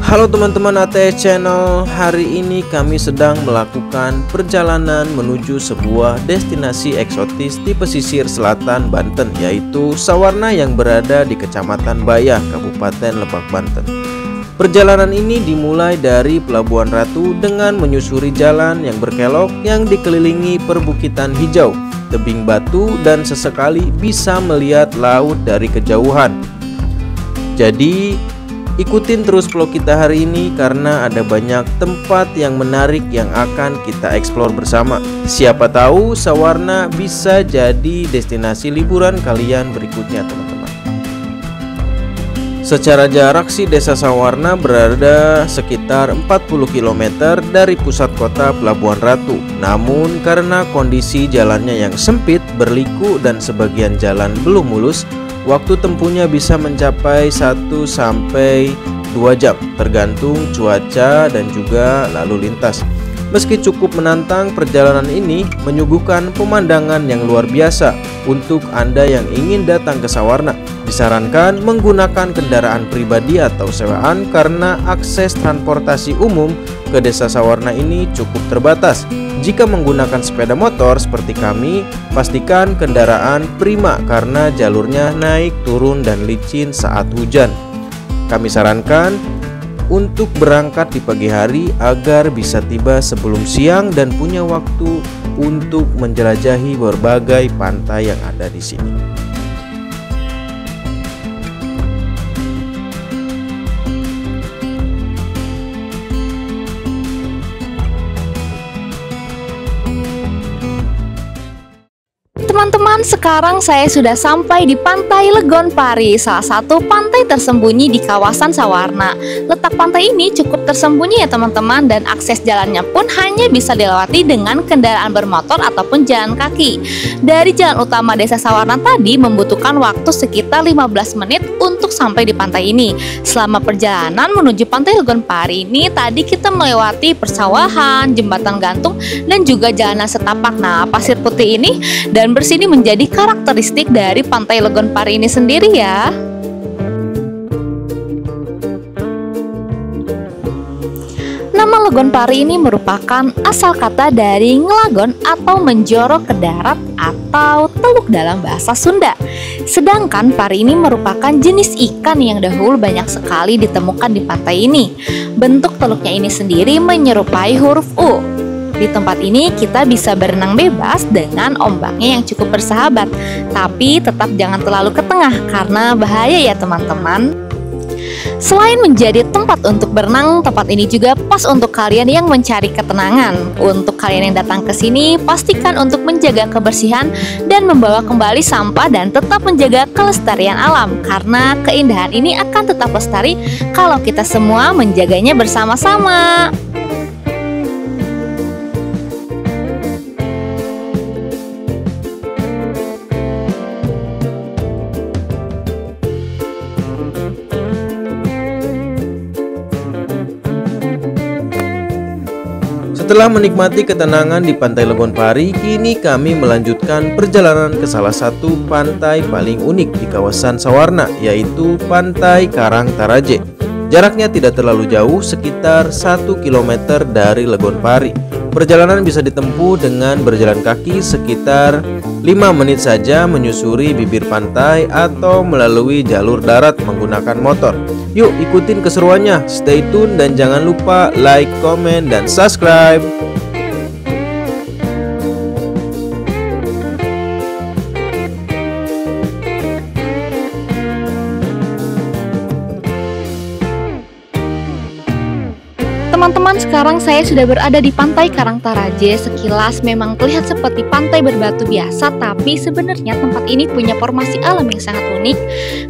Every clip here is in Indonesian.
Halo teman-teman ATS Channel, hari ini kami sedang melakukan perjalanan menuju sebuah destinasi eksotis di pesisir selatan Banten, yaitu Sawarna yang berada di Kecamatan Bayah, Kabupaten Lebak, Banten. Perjalanan ini dimulai dari Pelabuhan Ratu dengan menyusuri jalan yang berkelok yang dikelilingi perbukitan hijau, tebing batu, dan sesekali bisa melihat laut dari kejauhan. Jadi ikutin terus vlog kita hari ini karena ada banyak tempat yang menarik yang akan kita eksplor bersama. Siapa tahu Sawarna bisa jadi destinasi liburan kalian berikutnya, teman-teman. Secara jarak sih Desa Sawarna berada sekitar 40 km dari pusat kota Pelabuhan Ratu. Namun karena kondisi jalannya yang sempit, berliku, dan sebagian jalan belum mulus, waktu tempuhnya bisa mencapai 1 sampai 2 jam tergantung cuaca dan juga lalu lintas. Meski cukup menantang, perjalanan ini menyuguhkan pemandangan yang luar biasa. Untuk Anda yang ingin datang ke Sawarna, disarankan menggunakan kendaraan pribadi atau sewaan karena akses transportasi umum ke Desa Sawarna ini cukup terbatas. Jika menggunakan sepeda motor seperti kami, pastikan kendaraan prima karena jalurnya naik, turun, dan licin saat hujan. Kami sarankan untuk berangkat di pagi hari agar bisa tiba sebelum siang dan punya waktu untuk menjelajahi berbagai pantai yang ada di sini. Teman-teman, sekarang saya sudah sampai di Pantai Legon Pari, salah satu pantai tersembunyi di kawasan Sawarna. Letak pantai ini cukup tersembunyi ya teman-teman, dan akses jalannya pun hanya bisa dilewati dengan kendaraan bermotor ataupun jalan kaki. Dari jalan utama Desa Sawarna tadi membutuhkan waktu sekitar 15 menit untuk sampai di pantai ini. Selama perjalanan menuju Pantai Legon Pari ini, tadi kita melewati persawahan, jembatan gantung, dan juga jalanan setapak. Nah, pasir putih ini dan bersih ini menjadi karakteristik dari Pantai Legon Pari ini sendiri ya. Nama Legon Pari ini merupakan asal kata dari ngelagon atau menjorok ke darat atau teluk dalam bahasa Sunda. Sedangkan pari ini merupakan jenis ikan yang dahulu banyak sekali ditemukan di pantai ini. Bentuk teluknya ini sendiri menyerupai huruf U. Di tempat ini kita bisa berenang bebas dengan ombaknya yang cukup bersahabat, tapi tetap jangan terlalu ke tengah karena bahaya ya teman-teman. Selain menjadi tempat untuk berenang, tempat ini juga pas untuk kalian yang mencari ketenangan. Untuk kalian yang datang ke sini, pastikan untuk menjaga kebersihan dan membawa kembali sampah dan tetap menjaga kelestarian alam, karena keindahan ini akan tetap lestari kalau kita semua menjaganya bersama-sama. Setelah menikmati ketenangan di Pantai Legon Pari, kini kami melanjutkan perjalanan ke salah satu pantai paling unik di kawasan Sawarna, yaitu Pantai Karangtaraje. Jaraknya tidak terlalu jauh, sekitar 1 km dari Legon Pari. Perjalanan bisa ditempuh dengan berjalan kaki sekitar 5 menit saja menyusuri bibir pantai atau melalui jalur darat menggunakan motor. Yuk ikutin keseruannya, stay tune dan jangan lupa like, komen, dan subscribe. Teman-teman, sekarang saya sudah berada di Pantai Karangtaraje. Sekilas memang terlihat seperti pantai berbatu biasa, tapi sebenarnya tempat ini punya formasi alam yang sangat unik.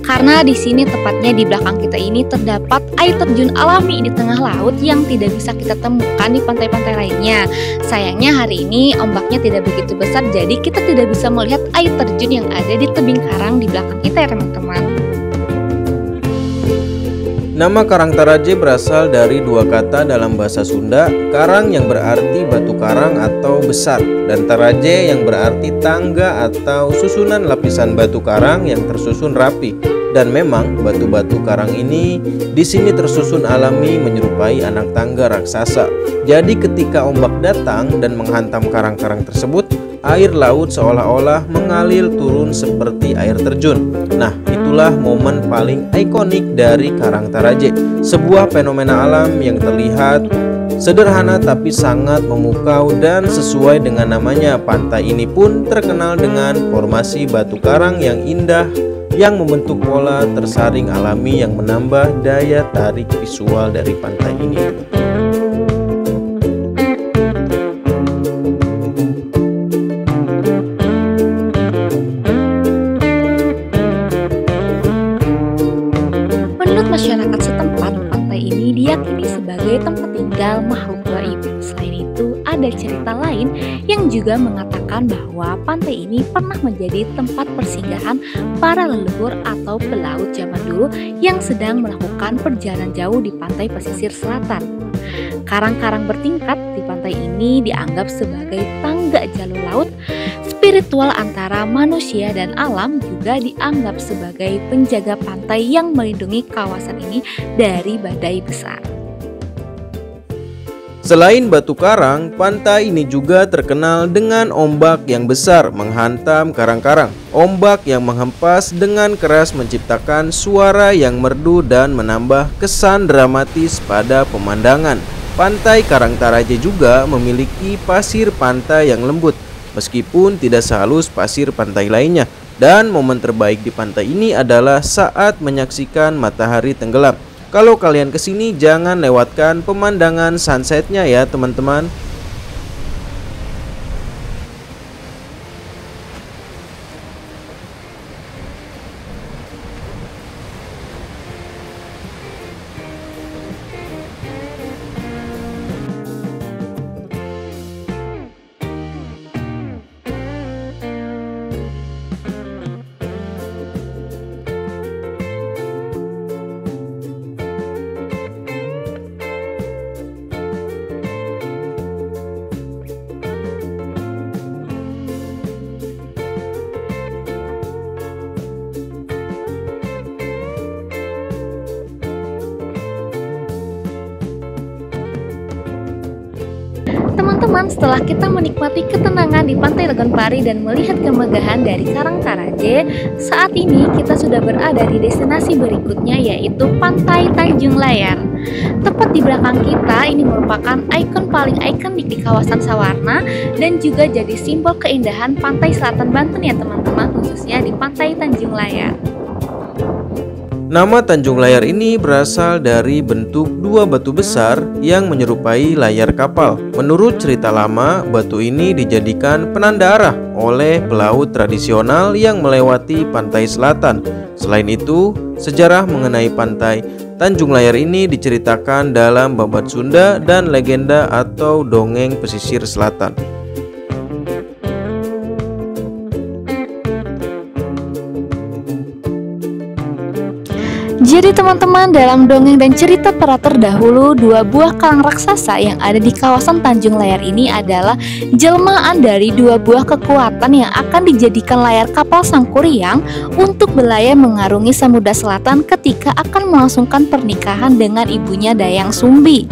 Karena di sini tepatnya di belakang kita ini terdapat air terjun alami di tengah laut yang tidak bisa kita temukan di pantai-pantai lainnya. Sayangnya hari ini ombaknya tidak begitu besar, jadi kita tidak bisa melihat air terjun yang ada di tebing karang di belakang kita ya teman-teman. Nama Karangtaraje berasal dari dua kata dalam bahasa Sunda, karang yang berarti batu karang atau besar, dan taraje yang berarti tangga atau susunan lapisan batu karang yang tersusun rapi. Dan memang batu-batu karang ini di sini tersusun alami menyerupai anak tangga raksasa. Jadi ketika ombak datang dan menghantam karang-karang tersebut, air laut seolah-olah mengalir turun seperti air terjun. Nah, itulah momen paling ikonik dari Karangtaraje, sebuah fenomena alam yang terlihat sederhana tapi sangat memukau, dan sesuai dengan namanya, pantai ini pun terkenal dengan formasi batu karang yang indah yang membentuk pola tersaring alami yang menambah daya tarik visual dari pantai ini. Menurut masyarakat setempat, pantai ini diyakini sebagai tempat tinggal makhluk gaib. Selain itu, ada cerita lain yang juga mengatakan bahwa pantai ini pernah menjadi tempat persinggahan para leluhur atau pelaut zaman dulu yang sedang melakukan perjalanan jauh di pantai pesisir selatan. Karang-karang bertingkat di pantai ini dianggap sebagai tangga jalur laut spiritual antara manusia dan alam, juga dianggap sebagai penjaga pantai yang melindungi kawasan ini dari badai besar. Selain batu karang, pantai ini juga terkenal dengan ombak yang besar menghantam karang-karang. Ombak yang menghempas dengan keras menciptakan suara yang merdu dan menambah kesan dramatis pada pemandangan. Pantai Karangtaraje juga memiliki pasir pantai yang lembut, meskipun tidak sehalus pasir pantai lainnya. Dan momen terbaik di pantai ini adalah saat menyaksikan matahari tenggelam. Kalau kalian kesini, jangan lewatkan pemandangan sunsetnya ya teman-teman. Teman-teman, setelah kita menikmati ketenangan di Pantai Legonpari dan melihat kemegahan dari Karangtaraje, saat ini kita sudah berada di destinasi berikutnya, yaitu Pantai Tanjung Layar. Tepat di belakang kita, ini merupakan ikon paling ikonik di kawasan Sawarna dan juga jadi simbol keindahan pantai selatan Banten ya teman-teman, khususnya di Pantai Tanjung Layar. Nama Tanjung Layar ini berasal dari bentuk dua batu besar yang menyerupai layar kapal. Menurut cerita lama, batu ini dijadikan penanda arah oleh pelaut tradisional yang melewati pantai selatan. Selain itu, sejarah mengenai pantai Tanjung Layar ini diceritakan dalam Babat Sunda dan legenda atau dongeng pesisir selatan. Jadi teman-teman, dalam dongeng dan cerita para terdahulu, dua buah karang raksasa yang ada di kawasan Tanjung Layar ini adalah jelmaan dari dua buah kekuatan yang akan dijadikan layar kapal Sangkuriang untuk berlayar mengarungi Samudra Selatan ketika akan melangsungkan pernikahan dengan ibunya Dayang Sumbi.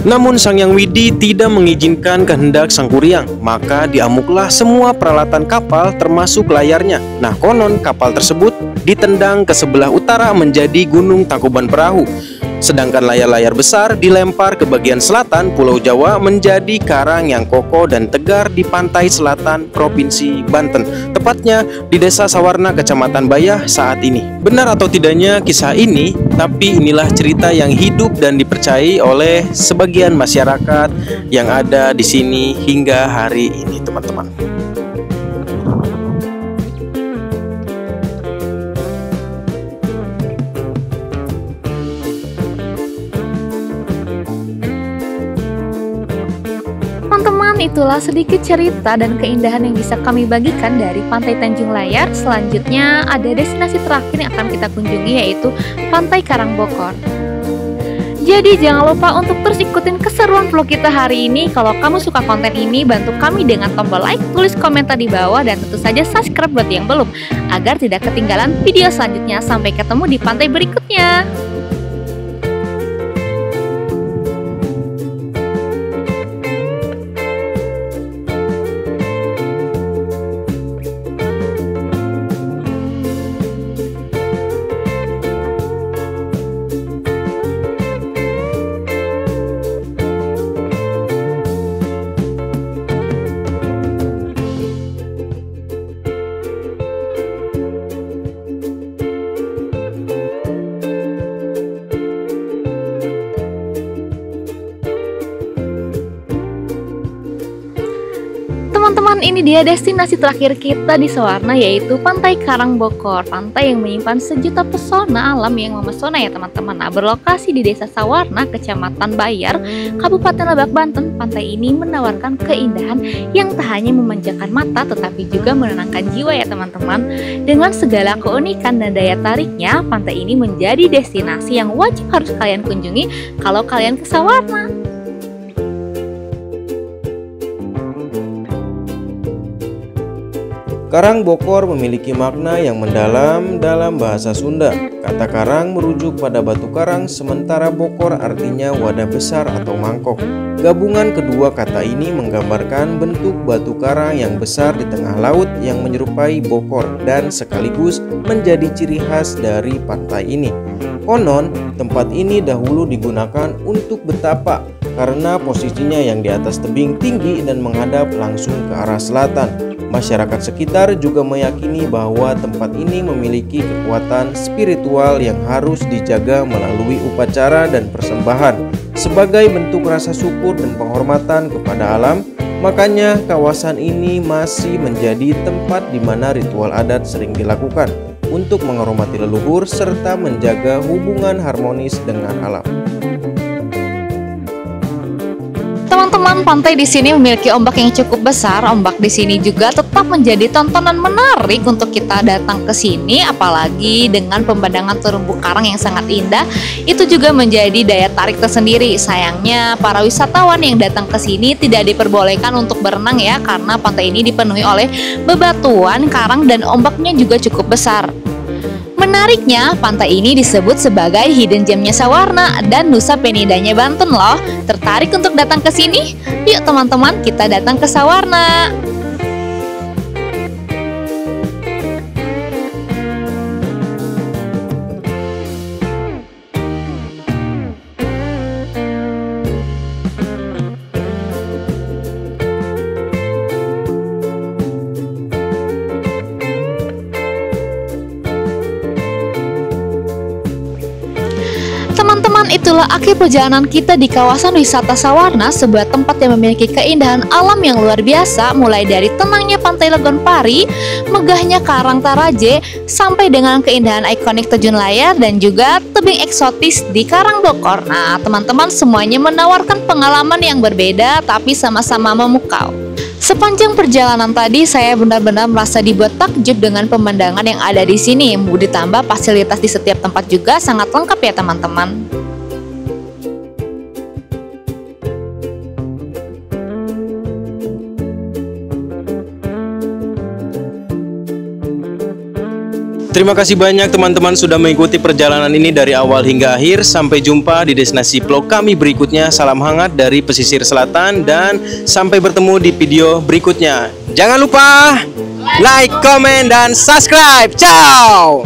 Namun Sang Hyang Widi tidak mengizinkan kehendak Sangkuriang, maka diamuklah semua peralatan kapal termasuk layarnya. Nah, konon kapal tersebut ditendang ke sebelah utara menjadi Gunung Tangkuban Perahu. Sedangkan layar-layar besar dilempar ke bagian selatan Pulau Jawa menjadi karang yang kokoh dan tegar di pantai selatan Provinsi Banten, tepatnya di Desa Sawarna, Kecamatan Bayah saat ini. Benar atau tidaknya kisah ini, tapi inilah cerita yang hidup dan dipercayai oleh sebagian masyarakat yang ada di sini hingga hari ini, teman-teman. Teman-teman, itulah sedikit cerita dan keindahan yang bisa kami bagikan dari Pantai Tanjung Layar. Selanjutnya ada destinasi terakhir yang akan kita kunjungi, yaitu Pantai Karangbokor. Jadi jangan lupa untuk terus ikutin keseruan vlog kita hari ini. Kalau kamu suka konten ini, bantu kami dengan tombol like, tulis komentar di bawah, dan tentu saja subscribe buat yang belum, agar tidak ketinggalan video selanjutnya. Sampai ketemu di pantai berikutnya. Teman-teman, ini dia destinasi terakhir kita di Sawarna, yaitu Pantai Karangbokor. Pantai yang menyimpan sejuta pesona alam yang memesona ya teman-teman. Nah, berlokasi di Desa Sawarna, Kecamatan Bayar, Kabupaten Lebak, Banten. Pantai ini menawarkan keindahan yang tak hanya memanjakan mata, tetapi juga menenangkan jiwa ya teman-teman. Dengan segala keunikan dan daya tariknya, pantai ini menjadi destinasi yang wajib harus kalian kunjungi kalau kalian ke Sawarna. Karangbokor memiliki makna yang mendalam dalam bahasa Sunda. Kata karang merujuk pada batu karang, sementara bokor artinya wadah besar atau mangkok. Gabungan kedua kata ini menggambarkan bentuk batu karang yang besar di tengah laut yang menyerupai bokor dan sekaligus menjadi ciri khas dari pantai ini. Konon, tempat ini dahulu digunakan untuk betapa karena posisinya yang di atas tebing tinggi dan menghadap langsung ke arah selatan. Masyarakat sekitar juga meyakini bahwa tempat ini memiliki kekuatan spiritual yang harus dijaga melalui upacara dan persembahan. Sebagai bentuk rasa syukur dan penghormatan kepada alam, makanya kawasan ini masih menjadi tempat di mana ritual adat sering dilakukan untuk menghormati leluhur serta menjaga hubungan harmonis dengan alam. Teman-teman, pantai di sini memiliki ombak yang cukup besar. Ombak di sini juga tetap menjadi tontonan menarik untuk kita datang ke sini, apalagi dengan pemandangan terumbu karang yang sangat indah. Itu juga menjadi daya tarik tersendiri. Sayangnya para wisatawan yang datang ke sini tidak diperbolehkan untuk berenang ya, karena pantai ini dipenuhi oleh bebatuan, karang, dan ombaknya juga cukup besar. Menariknya, pantai ini disebut sebagai hidden gem-nya Sawarna dan Nusa Penidanya Banten loh. Tertarik untuk datang ke sini? Yuk teman-teman, kita datang ke Sawarna. Teman-teman, itulah akhir perjalanan kita di kawasan wisata Sawarna, sebuah tempat yang memiliki keindahan alam yang luar biasa, mulai dari tenangnya Pantai Legon Pari, megahnya Karang Taraje, sampai dengan keindahan ikonik terjun layar dan juga tebing eksotis di Karangbokor. Nah, teman-teman, semuanya menawarkan pengalaman yang berbeda tapi sama-sama memukau. Sepanjang perjalanan tadi saya benar-benar merasa dibuat takjub dengan pemandangan yang ada di sini. Ditambah fasilitas di setiap tempat juga sangat lengkap ya teman-teman. Terima kasih banyak teman-teman sudah mengikuti perjalanan ini dari awal hingga akhir. Sampai jumpa di destinasi vlog kami berikutnya. Salam hangat dari pesisir selatan dan sampai bertemu di video berikutnya. Jangan lupa like, comment, dan subscribe. Ciao!